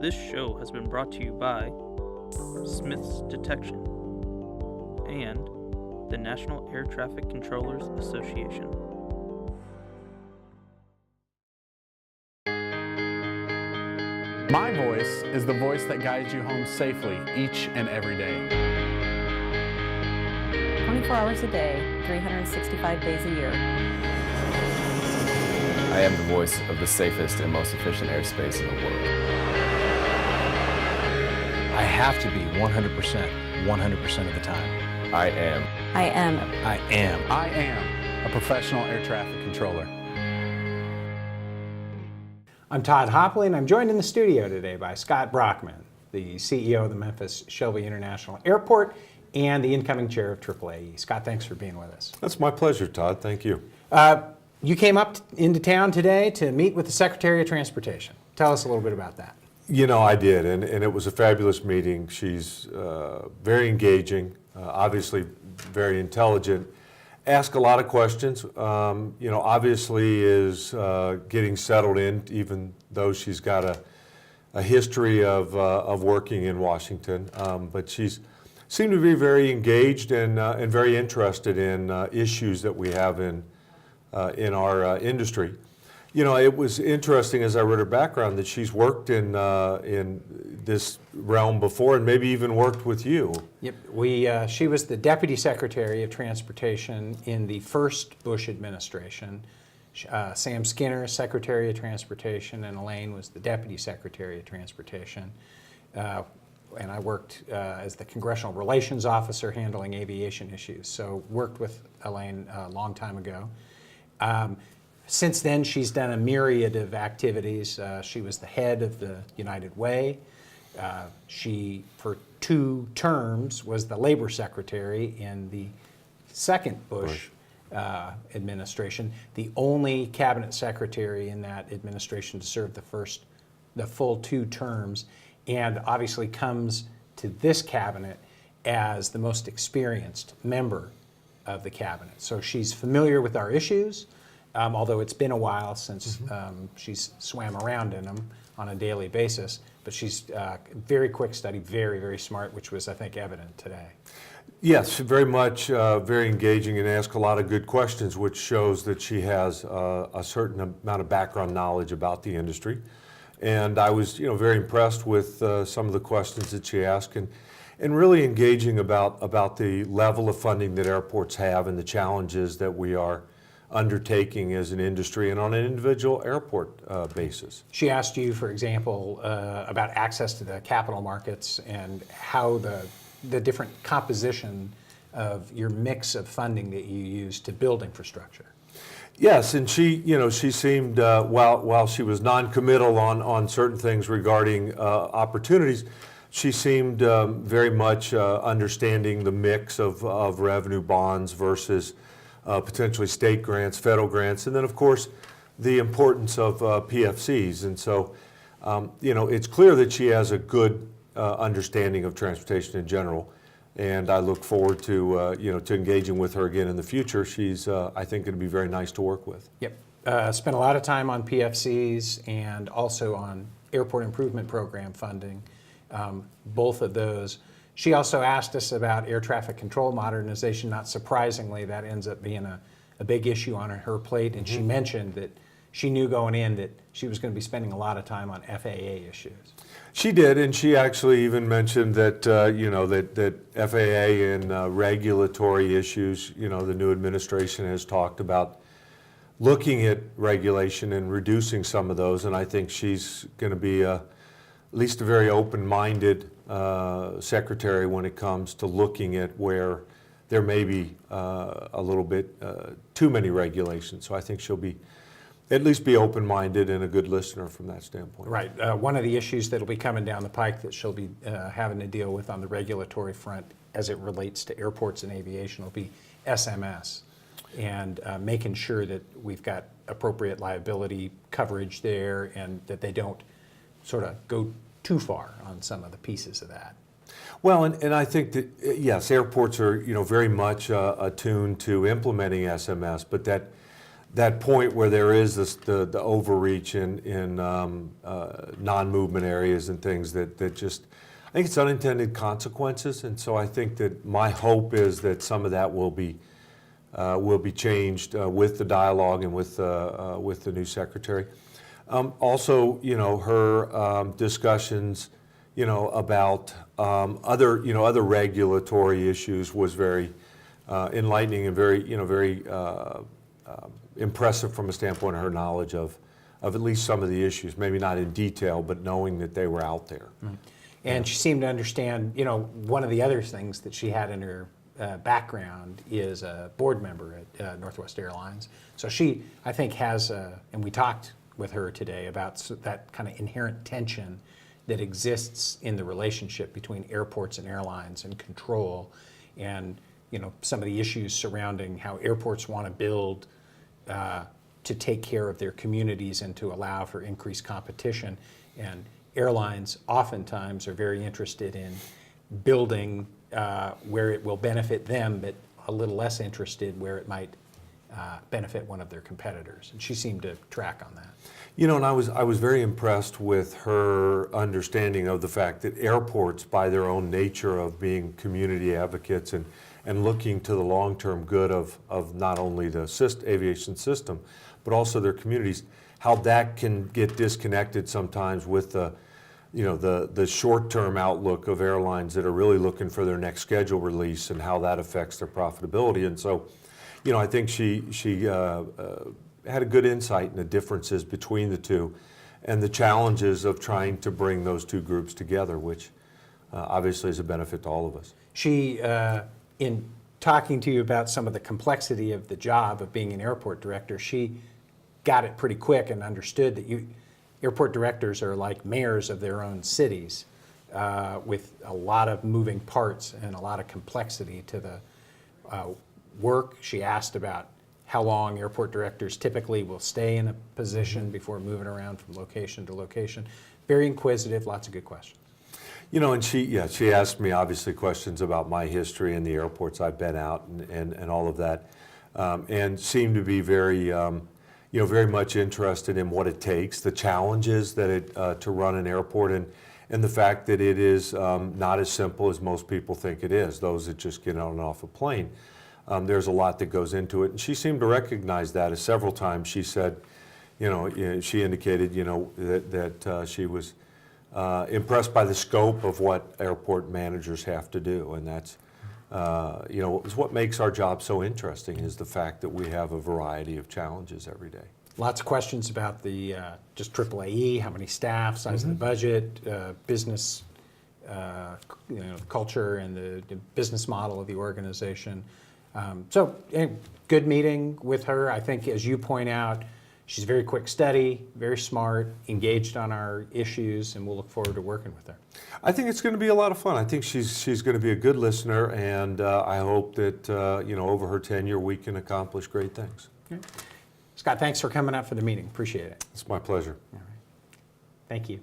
This show has been brought to you by Smith's Detection and the National Air Traffic Controllers Association. My voice is the voice that guides you home safely each and every day. 24 hours a day, 365 days a year. I am the voice of the safest and most efficient airspace in the world. I have to be 100% of the time. I am. I am. I am. I am a professional air traffic controller. I'm Todd Hauptli, and I'm joined in the studio today by Scott Brockman, the CEO of the Memphis Shelby International Airport and the incoming chair of AAAE. Scott, thanks for being with us. That's my pleasure, Todd. Thank you. You came up into town today to meet with the Secretary of Transportation. Tell us a little bit about that. You know, I did, and it was a fabulous meeting. She's very engaging, obviously very intelligent, ask a lot of questions. Obviously is getting settled in, even though she's got a history of working in Washington. But she's seemed to be very engaged and very interested in issues that we have in our industry. You know, it was interesting as I read her background that she's worked in this realm before, and maybe even worked with you. Yep, she was the Deputy Secretary of Transportation in the first Bush administration. Sam Skinner, Secretary of Transportation, and Elaine was the Deputy Secretary of Transportation. And I worked as the Congressional Relations Officer handling aviation issues, so worked with Elaine a long time ago. Since then, she's done a myriad of activities. She was the head of the United Way. She, for 2 terms, was the Labor Secretary in the second Bush administration, the only cabinet secretary in that administration to serve the full 2 terms, and obviously comes to this cabinet as the most experienced member of the cabinet. So she's familiar with our issues. Although it's been a while since she's swam around in them on a daily basis. But she's very quick study, very, very smart, which was, I think, evident today. Yes, very much very engaging and asked a lot of good questions, which shows that she has a certain amount of background knowledge about the industry. And I was, very impressed with some of the questions that she asked and really engaging about the level of funding that airports have and the challenges that we are undertaking as an industry and on an individual airport basis. She asked you, for example, about access to the capital markets and how the different composition of your mix of funding that you use to build infrastructure. Yes, and she seemed, while she was non-committal on certain things regarding opportunities, she seemed very much understanding the mix of revenue bonds versus potentially state grants, federal grants, and then of course the importance of PFCs. And so, it's clear that she has a good understanding of transportation in general, and I look forward to to engaging with her again in the future. She's, I think, going to be very nice to work with. Yep, spent a lot of time on PFCs and also on airport improvement program funding, both of those. She also asked us about air traffic control modernization. Not surprisingly, that ends up being a big issue on her plate. And she mentioned that she knew going in that she was going to be spending a lot of time on FAA issues. She did, and she actually even mentioned that that FAA and regulatory issues. The new administration has talked about looking at regulation and reducing some of those. And I think she's going to be at least a very open-minded secretary when it comes to looking at where there may be a little bit too many regulations. So I think she'll at least be open-minded and a good listener from that standpoint. Right. One of the issues that'll be coming down the pike that she'll be having to deal with on the regulatory front as it relates to airports and aviation will be SMS and making sure that we've got appropriate liability coverage there and that they don't sort of go too far on some of the pieces of that. Well, and I think that, yes, airports are very much attuned to implementing SMS, but that that point where there is the overreach in non-movement areas and things that just, I think it's unintended consequences, and so I think that my hope is that some of that will be changed with the dialogue and with the new secretary. Also, her discussions, about other regulatory issues was very enlightening and very impressive from a standpoint of her knowledge of at least some of the issues, maybe not in detail, but knowing that they were out there. Mm-hmm. And she seemed to understand, one of the other things that she had in her background is a board member at Northwest Airlines. So she, I think, has, and we talked with her today about that kind of inherent tension that exists in the relationship between airports and airlines and control, and some of the issues surrounding how airports want to build to take care of their communities and to allow for increased competition. And airlines oftentimes are very interested in building where it will benefit them, but a little less interested where it might benefit one of their competitors. And she seemed to track on that. And I was very impressed with her understanding of the fact that airports, by their own nature of being community advocates and looking to the long-term good of not only the aviation system, but also their communities, how that can get disconnected sometimes with the short-term outlook of airlines that are really looking for their next schedule release and how that affects their profitability. And so, I think she had a good insight in the differences between the two and the challenges of trying to bring those two groups together, which obviously is a benefit to all of us. She, in talking to you about some of the complexity of the job of being an airport director, she got it pretty quick and understood that airport directors are like mayors of their own cities, with a lot of moving parts and a lot of complexity to the work. She asked about how long airport directors typically will stay in a position before moving around from location to location. Very inquisitive, lots of good questions. And she asked me obviously questions about my history and the airports I've been out and all of that, and seemed to be very, very much interested in what it takes, the challenges that to run an airport, and the fact that it is not as simple as most people think it is. Those that just get on and off a plane, there's a lot that goes into it, and she seemed to recognize that. As several times she said, she indicated, that she was impressed by the scope of what airport managers have to do, and that's, is what makes our job so interesting, is the fact that we have a variety of challenges every day. Lots of questions about the just AAAE, how many staff, size of the budget, business culture, and the business model of the organization. So, good meeting with her. I think, as you point out, she's very quick study, very smart, engaged on our issues, and we'll look forward to working with her. I think it's going to be a lot of fun. I think she's going to be a good listener, and I hope that over her tenure we can accomplish great things. Okay. Scott, thanks for coming out for the meeting. Appreciate it. It's my pleasure. All right. Thank you.